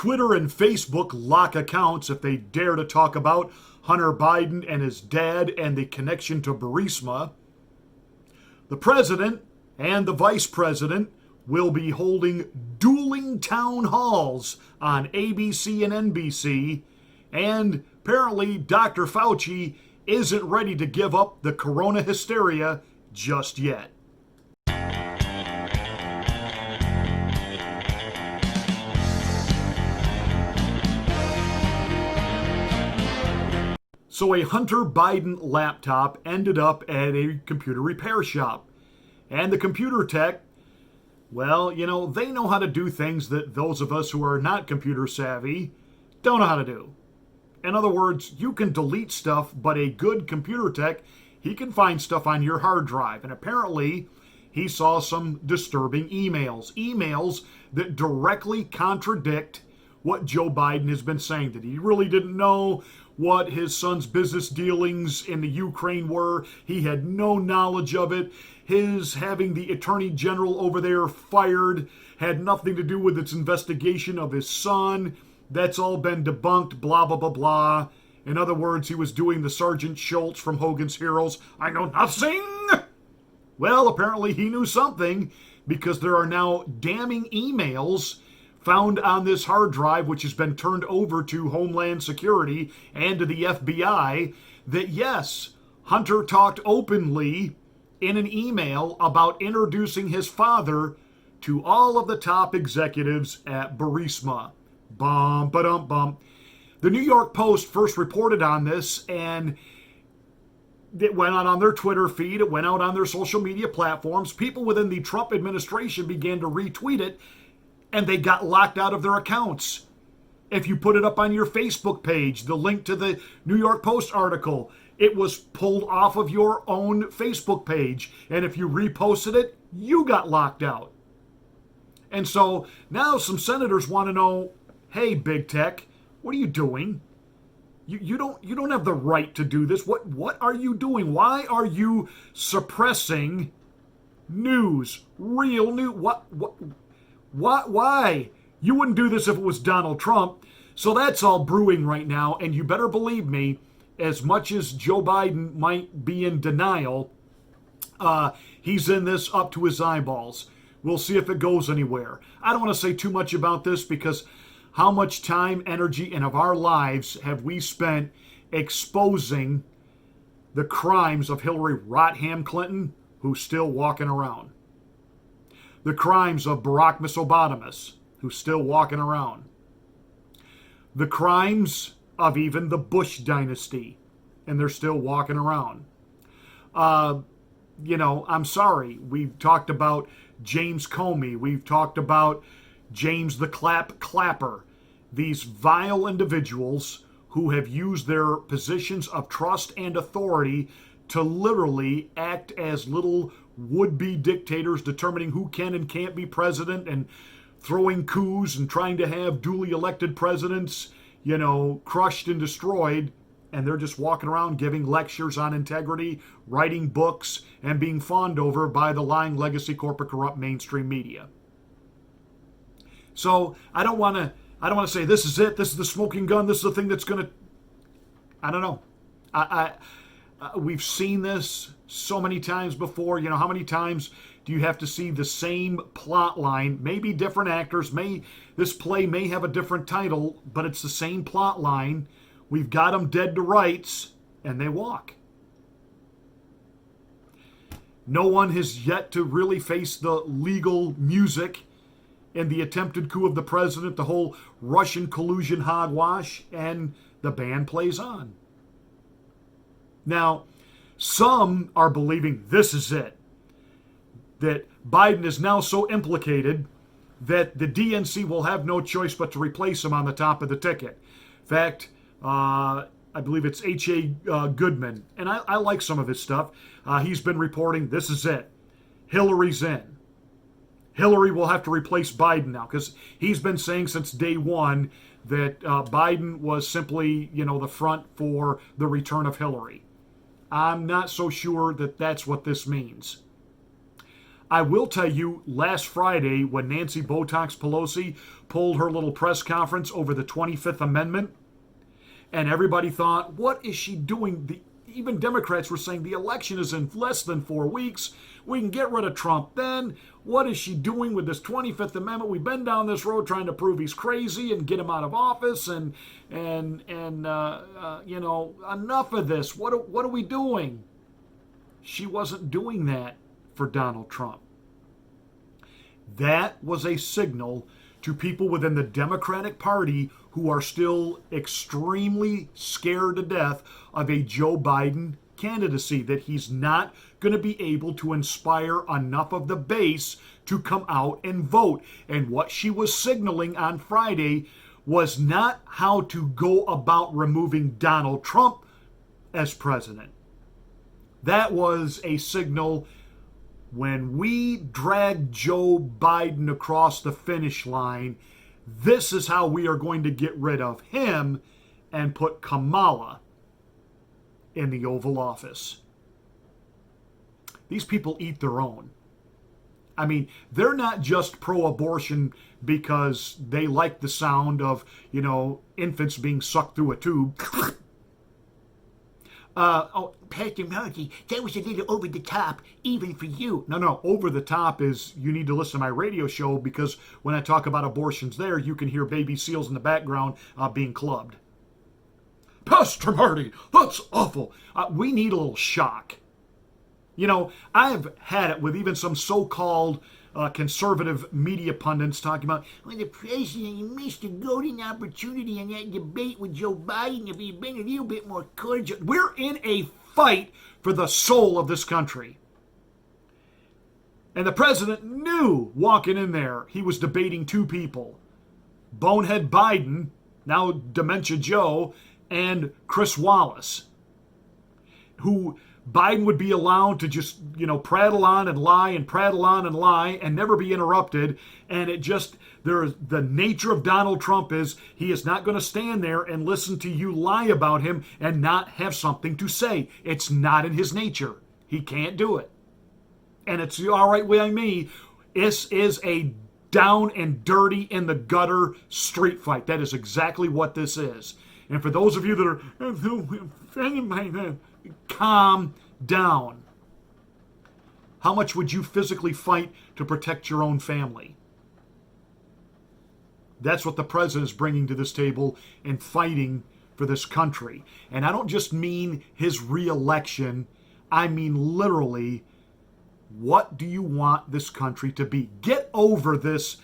Twitter and Facebook lock accounts if they dare to talk about Hunter Biden and his dad and the connection to Burisma. The president and the vice president will be holding dueling town halls on ABC and NBC, and apparently Dr. Fauci isn't ready to give up the corona hysteria just yet. So a Hunter Biden laptop ended up at a computer repair shop. And the computer tech, well, they know how to do things that those of us who are not computer savvy don't know how to do. In other words, you can delete stuff, but a good computer tech, he can find stuff on your hard drive. And apparently, he saw some disturbing emails that directly contradict what Joe Biden has been saying, that he really didn't know what his son's business dealings in the Ukraine were. He had no knowledge of it. His having the attorney general over there fired had nothing to do with its investigation of his son. That's all been debunked, blah, blah, blah, blah. In other words, he was doing the Sergeant Schultz from Hogan's Heroes. I know nothing! Well, apparently he knew something, because there are now damning emails found on this hard drive, which has been turned over to Homeland Security and to the FBI, that yes, Hunter talked openly in an email about introducing his father to all of the top executives at Burisma. Bum, ba-dum, bum. The New York Post first reported on this, and it went out on their Twitter feed, it went out on their social media platforms. People within the Trump administration began to retweet it, and they got locked out of their accounts. If you put it up on your Facebook page, the link to the New York Post article, it was pulled off of your own Facebook page. And if you reposted it, you got locked out. And so now some senators want to know, hey, big tech, what are you doing? You don't have the right to do this. What are you doing? Why are you suppressing news? Real news? Why? You wouldn't do this if it was Donald Trump. So that's all brewing right now, and you better believe me, as much as Joe Biden might be in denial, he's in this up to his eyeballs. We'll see if it goes anywhere. I don't want to say too much about this, because how much time, energy, and of our lives have we spent exposing the crimes of Hillary Rotham Clinton, who's still walking around? The crimes of Barack Misobotamus, who's still walking around. The crimes of even the Bush dynasty, and they're still walking around. I'm sorry. We've talked about James Comey. We've talked about James the Clapper. These vile individuals who have used their positions of trust and authority to literally act as little would-be dictators, determining who can and can't be president, and throwing coups and trying to have duly elected presidents, crushed and destroyed. And they're just walking around giving lectures on integrity, writing books, and being fawned over by the lying legacy corporate corrupt mainstream media. So I don't want to say this is it, this is the smoking gun, this is the thing that's going to, I don't know. We've seen this so many times before. How many times do you have to see the same plot line? Maybe different actors, this play may have a different title, but it's the same plot line. We've got them dead to rights, and they walk. No one has yet to really face the legal music in the attempted coup of the president, the whole Russian collusion hogwash, and the band plays on. Now, some are believing this is it, that Biden is now so implicated that the DNC will have no choice but to replace him on the top of the ticket. In fact, I believe it's H.A. Goodman, and I like some of his stuff. He's been reporting this is it. Hillary's in. Hillary will have to replace Biden now, because he's been saying since day one that Biden was simply, the front for the return of Hillary. I'm not so sure that that's what this means. I will tell you, last Friday, when Nancy Botox Pelosi pulled her little press conference over the 25th Amendment, and everybody thought, what is she doing? Even Democrats were saying the election is in less than 4 weeks. We can get rid of Trump then. What is she doing with this 25th Amendment? We've been down this road trying to prove he's crazy and get him out of office, and enough of this. What are we doing? She wasn't doing that for Donald Trump. That was a signal to people within the Democratic Party who are still extremely scared to death of a Joe Biden candidacy, that he's not going to be able to inspire enough of the base to come out and vote. And what she was signaling on Friday was not how to go about removing Donald Trump as president. That was a signal: when we drag Joe Biden across the finish line, this is how we are going to get rid of him and put Kamala in the Oval Office. These people eat their own. I mean, they're not just pro-abortion because they like the sound of, infants being sucked through a tube. Pastor Margie, that was a little over the top, even for you. No, over the top is you need to listen to my radio show, because when I talk about abortions there, you can hear baby seals in the background being clubbed. Pastor Marty, that's awful. We need a little shock. I've had it with even some so-called conservative media pundits talking about, well, the president missed a golden opportunity in that debate with Joe Biden if he'd been a little bit more cordial. We're in a fight for the soul of this country. And the president knew walking in there he was debating two people: Bonehead Biden, now Dementia Joe, and Chris Wallace, who Biden would be allowed to just, prattle on and lie and prattle on and lie and never be interrupted. And the nature of Donald Trump is he is not going to stand there and listen to you lie about him and not have something to say. It's not in his nature. He can't do it. And it's all right with me. This is a down and dirty in the gutter street fight. That is exactly what this is. And for those of you that are calm down. How much would you physically fight to protect your own family? That's what the president is bringing to this table and fighting for this country. And I don't just mean his re-election. I mean literally, what do you want this country to be? Get over this.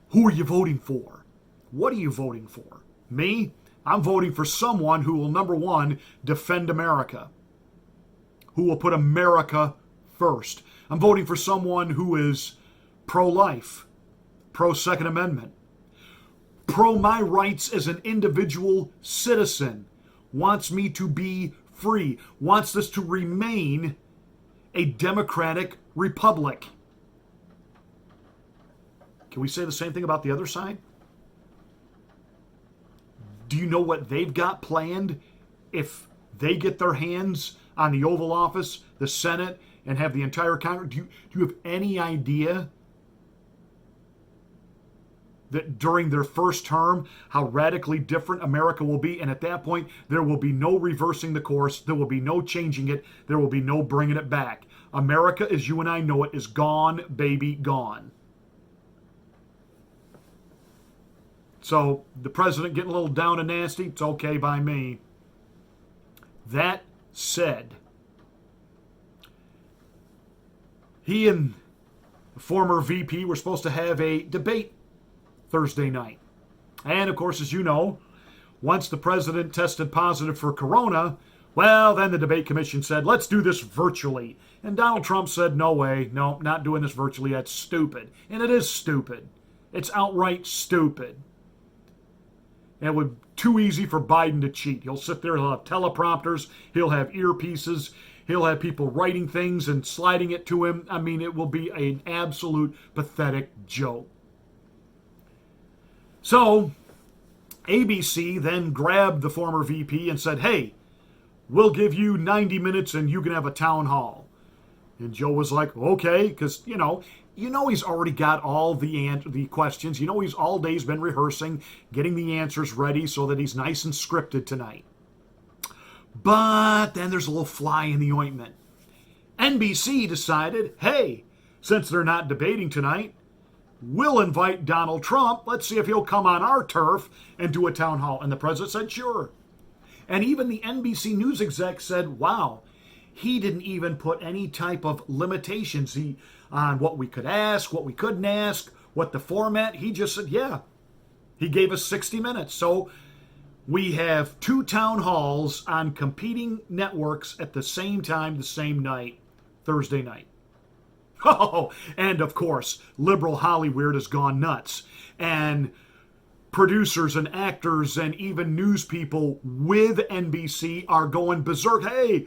Who are you voting for? What are you voting for? Me? I'm voting for someone who will, number one, defend America, who will put America first. I'm voting for someone who is pro-life, pro-Second Amendment, pro my rights as an individual citizen, wants me to be free, wants this to remain a democratic republic. Can we say the same thing about the other side? Do you know what they've got planned if they get their hands on the Oval Office, the Senate, and have the entire Congress? Do you have any idea that during their first term, how radically different America will be? And at that point, there will be no reversing the course. There will be no changing it. There will be no bringing it back. America, as you and I know it, is gone, baby, gone. So the president getting a little down and nasty, it's okay by me. That said, he and the former VP were supposed to have a debate Thursday night. And of course, as you know, once the president tested positive for corona, well, then the debate commission said, let's do this virtually. And Donald Trump said, no way, no, not doing this virtually, that's stupid. And it is stupid. It's outright stupid. And it would be too easy for Biden to cheat. He'll sit there, he'll have teleprompters, he'll have earpieces, he'll have people writing things and sliding it to him. I mean, it will be an absolute pathetic joke. So, ABC then grabbed the former VP and said, hey, we'll give you 90 minutes and you can have a town hall. And Joe was like, okay, because, you know he's already got all the questions. You know he's all day's been rehearsing, getting the answers ready so that he's nice and scripted tonight. But then there's a little fly in the ointment. NBC decided, hey, since they're not debating tonight, we'll invite Donald Trump. Let's see if he'll come on our turf and do a town hall. And the president said, sure. And even the NBC News exec said, wow, he didn't even put any type of limitations on what we could ask, what we couldn't ask, what the format. He just said, yeah. He gave us 60 minutes. So we have 2 town halls on competing networks at the same time, the same night, Thursday night. Oh, and of course, liberal Hollywood has gone nuts. And producers and actors and even news people with NBC are going berserk. Hey,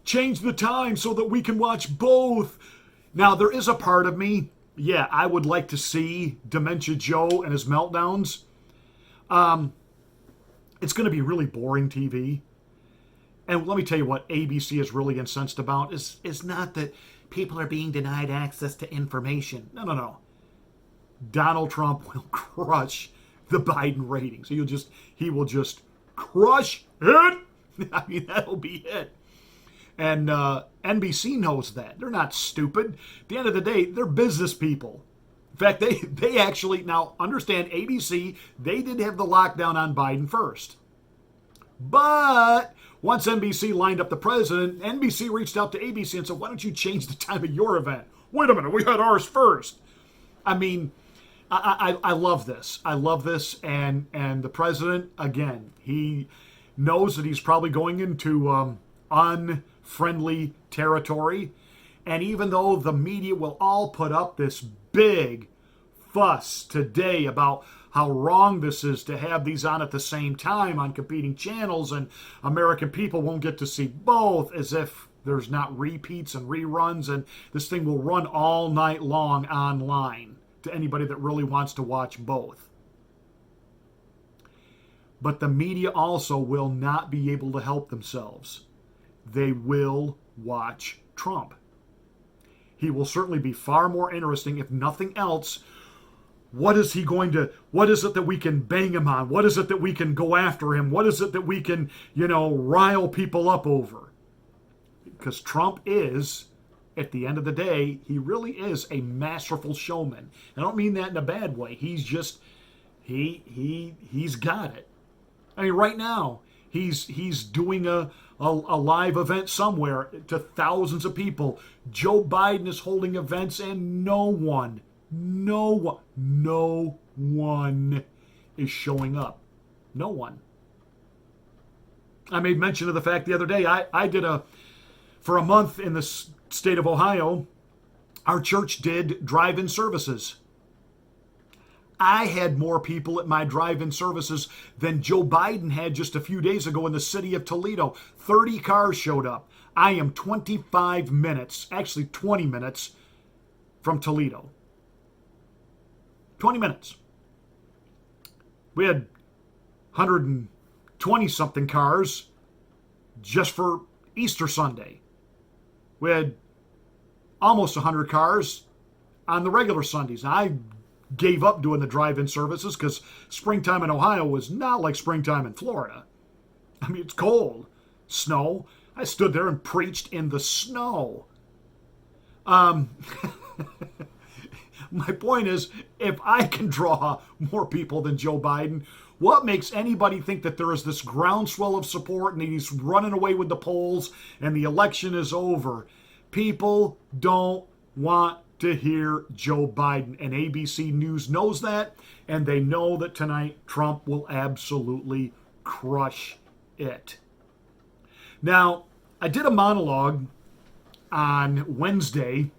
change the time so that we can watch both. Now, there is a part of me, yeah, I would like to see Dementia Joe and his meltdowns. It's going to be really boring TV. And let me tell you what ABC is really incensed about is not that people are being denied access to information. No. Donald Trump will crush the Biden ratings. He will just crush it. I mean, that'll be it. And NBC knows that. They're not stupid. At the end of the day, they're business people. In fact, they actually, now understand ABC, they did have the lockdown on Biden first. But once NBC lined up the president, NBC reached out to ABC and said, why don't you change the time of your event? Wait a minute, we had ours first. I mean, I love this. I love this. And the president, again, he knows that he's probably going into unfriendly territory. And even though the media will all put up this big fuss today about how wrong this is to have these on at the same time on competing channels, and American people won't get to see both, as if there's not repeats and reruns, and this thing will run all night long online to anybody that really wants to watch both. But the media also will not be able to help themselves. They will watch Trump. He will certainly be far more interesting, if nothing else. What is it that we can bang him on? What is it that we can go after him? What is it that we can, rile people up over? Because Trump is, at the end of the day, he really is a masterful showman. I don't mean that in a bad way. He's just, he's got it. I mean, right now, he's doing a live event somewhere to thousands of people. Joe Biden is holding events and no one is showing up. No one. I made mention of the fact the other day, I did for a month in the state of Ohio, our church did drive-in services. I had more people at my drive-in services than Joe Biden had just a few days ago in the city of Toledo. 30 cars showed up. I am 25 minutes, actually 20 minutes from Toledo. 20 minutes. We had 120-something cars just for Easter Sunday. We had almost 100 cars on the regular Sundays. Now, I gave up doing the drive-in services because springtime in Ohio was not like springtime in Florida. I mean, it's cold. Snow. I stood there and preached in the snow. My point is, if I can draw more people than Joe Biden, what makes anybody think that there is this groundswell of support and he's running away with the polls and the election is over? People don't want to hear Joe Biden, and ABC News knows that, and they know that tonight Trump will absolutely crush it. Now, I did a monologue on Wednesday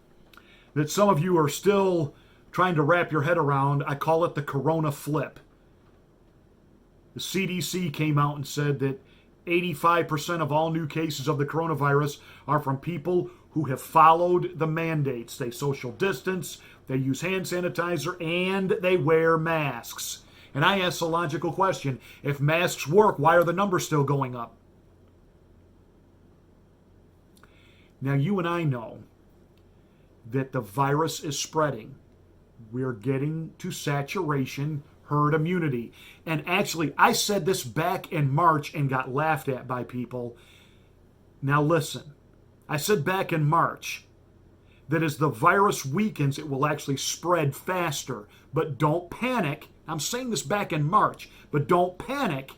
that some of you are still trying to wrap your head around. I call it the Corona flip. The CDC came out and said that 85% of all new cases of the coronavirus are from people who have followed the mandates. They social distance, they use hand sanitizer, and they wear masks. And I ask the logical question, if masks work, why are the numbers still going up? Now, you and I know that the virus is spreading. We're getting to saturation, herd immunity. And actually, I said this back in March and got laughed at by people. Now listen, I said back in March that as the virus weakens, it will actually spread faster. But don't panic. I'm saying this back in March, but don't panic.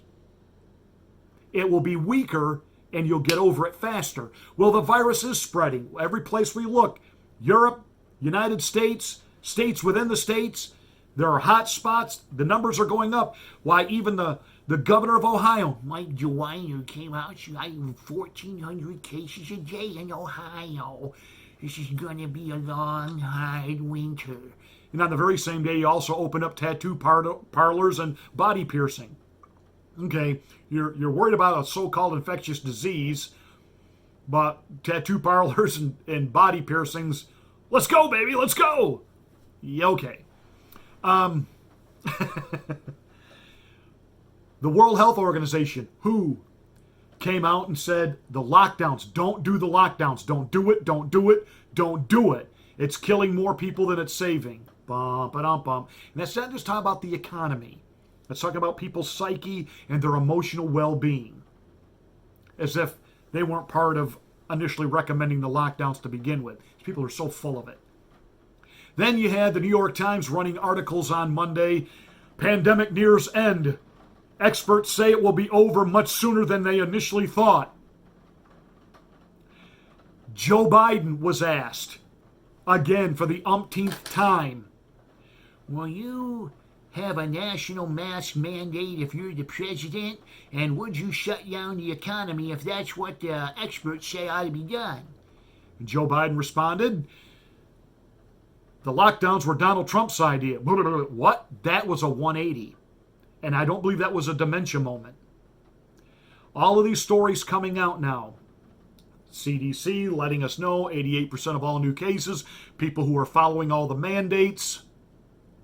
It will be weaker and you'll get over it faster. Well, the virus is spreading. Every place we look, Europe, United States, states within the states, there are hot spots. The numbers are going up. Why, even the governor of Ohio, Mike DeWine, came out, I have 1,400 cases a day in Ohio. This is going to be a long, hard winter. and on the very same day, he also opened up tattoo parlors and body piercing. Okay, you're worried about a so-called infectious disease, but tattoo parlors and body piercings, let's go, baby, let's go. Yeah, okay. The World Health Organization, WHO, came out and said the lockdowns, don't do the lockdowns, don't do it, don't do it, don't do it. It's killing more people than it's saving. Bum, ba-dum, bum. And that's not just talking about the economy. Let's talk about people's psyche and their emotional well-being. As if they weren't part of initially recommending the lockdowns to begin with. These people are so full of it. Then you had the New York Times running articles on Monday. Pandemic nears end. Experts say it will be over much sooner than they initially thought. Joe Biden was asked, again for the umpteenth time, will you have a national mask mandate if you're the president? And would you shut down the economy if that's what the experts say ought to be done? And Joe Biden responded, the lockdowns were Donald Trump's idea. What? That was a 180. And I don't believe that was a dementia moment. All of these stories coming out now. CDC letting us know 88% of all new cases, people who are following all the mandates.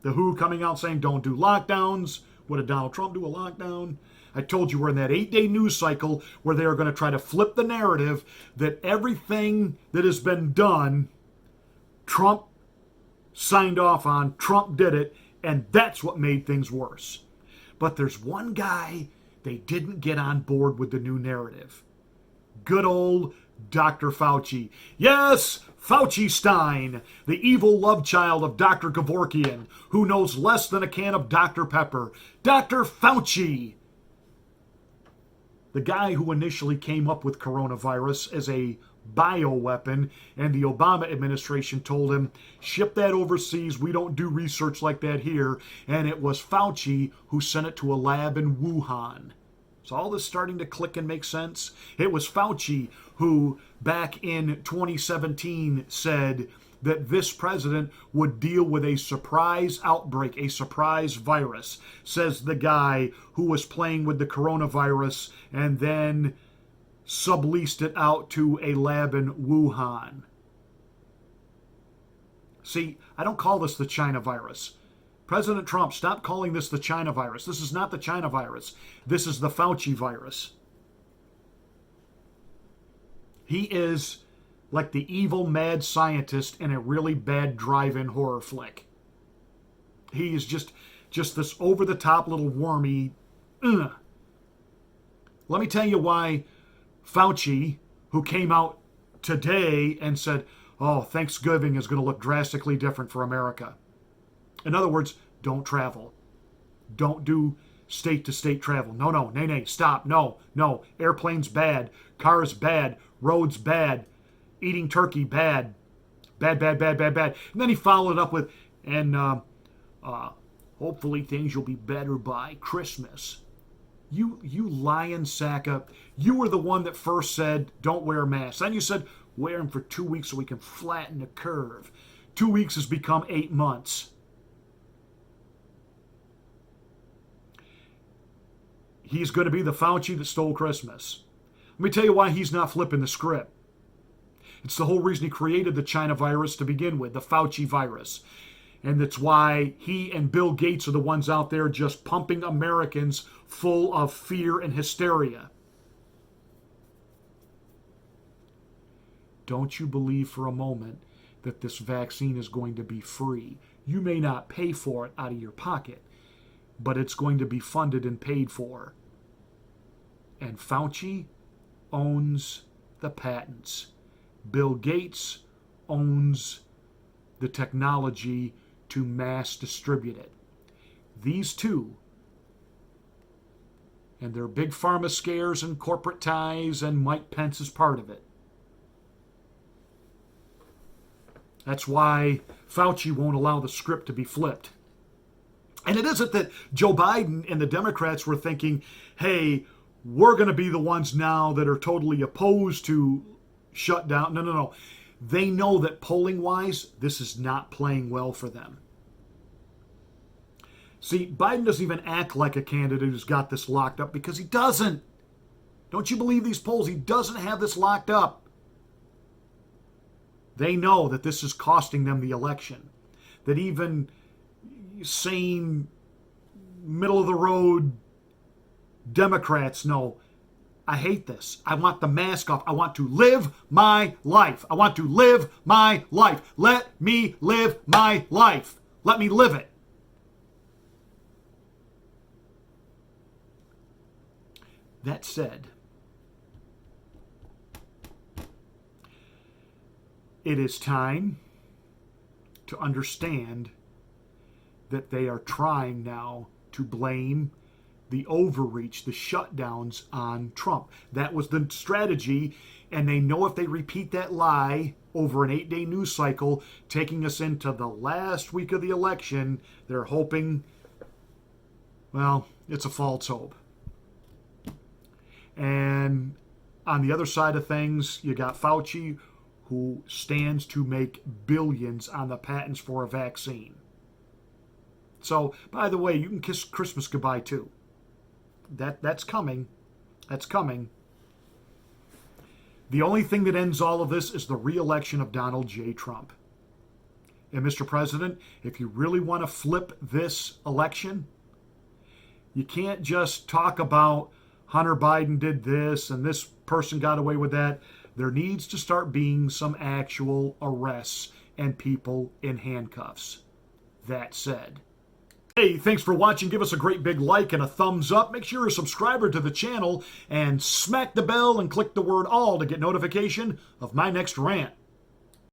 The WHO coming out saying don't do lockdowns. What did Donald Trump do, a lockdown? I told you we're in that 8-day news cycle where they are going to try to flip the narrative that everything that has been done, Trump signed off on, Trump did it, and that's what made things worse. But there's one guy they didn't get on board with the new narrative. Good old Dr. Fauci. Yes, Faucistein, the evil love child of Dr. Kevorkian, who knows less than a can of Dr. Pepper. Dr. Fauci, the guy who initially came up with coronavirus as a bioweapon, and the Obama administration told him, ship that overseas, we don't do research like that here, and it was Fauci who sent it to a lab in Wuhan. So all this starting to click and make sense? It was Fauci who, back in 2017, said that this president would deal with a surprise outbreak, a surprise virus, says the guy who was playing with the coronavirus and then subleased it out to a lab in Wuhan. See, I don't call this the China virus. President Trump, stop calling this the China virus. This is not the China virus. This is the Fauci virus. He is like the evil mad scientist in a really bad drive-in horror flick. He is just this over-the-top little wormy. Let me tell you why Fauci, who came out today and said, oh, Thanksgiving is going to look drastically different for America. In other words, don't travel. Don't do state-to-state travel. No, nay, stop. No. Airplanes bad. Cars bad. Roads bad. Eating turkey bad. Bad. And then he followed it up with, and hopefully things will be better by Christmas. You lying sack of, you were the one that first said don't wear masks. Then you said wear them for 2 weeks so we can flatten the curve. 2 weeks has become 8 months. He's going to be the Fauci that stole Christmas. Let me tell you why he's not flipping the script. It's the whole reason he created the China virus to begin with, the Fauci virus. And that's why he and Bill Gates are the ones out there just pumping Americans full of fear and hysteria. Don't you believe for a moment that this vaccine is going to be free. You may not pay for it out of your pocket, but it's going to be funded and paid for. And Fauci owns the patents. Bill Gates owns the technology to mass distribute it. These two, and their big pharma scares and corporate ties, and Mike Pence is part of it. That's why Fauci won't allow the script to be flipped. And it isn't that Joe Biden and the Democrats were thinking, hey, we're going to be the ones now that are totally opposed to shut down. No. They know that polling-wise, this is not playing well for them. See, Biden doesn't even act like a candidate who's got this locked up, because he doesn't. Don't you believe these polls? He doesn't have this locked up. They know that this is costing them the election. That even sane, middle-of-the-road Democrats know, I hate this. I want the mask off. I want to live my life. I want to live my life. Let me live my life. Let me live it. That said, it is time to understand that they are trying now to blame the overreach, the shutdowns on Trump. That was the strategy, and they know if they repeat that lie over an 8-day news cycle, taking us into the last week of the election, they're hoping, well, it's a false hope. And on the other side of things, you got Fauci, who stands to make billions on the patents for a vaccine. So, by the way, you can kiss Christmas goodbye too. That's coming. That's coming. The only thing that ends all of this is the re-election of Donald J. Trump. And Mr. President, if you really want to flip this election, you can't just talk about Hunter Biden did this and this person got away with that. There needs to start being some actual arrests and people in handcuffs. That said, hey, thanks for watching. Give us a great big like and a thumbs up. Make sure you're a subscriber to the channel and smack the bell and click the word all to get notification of my next rant.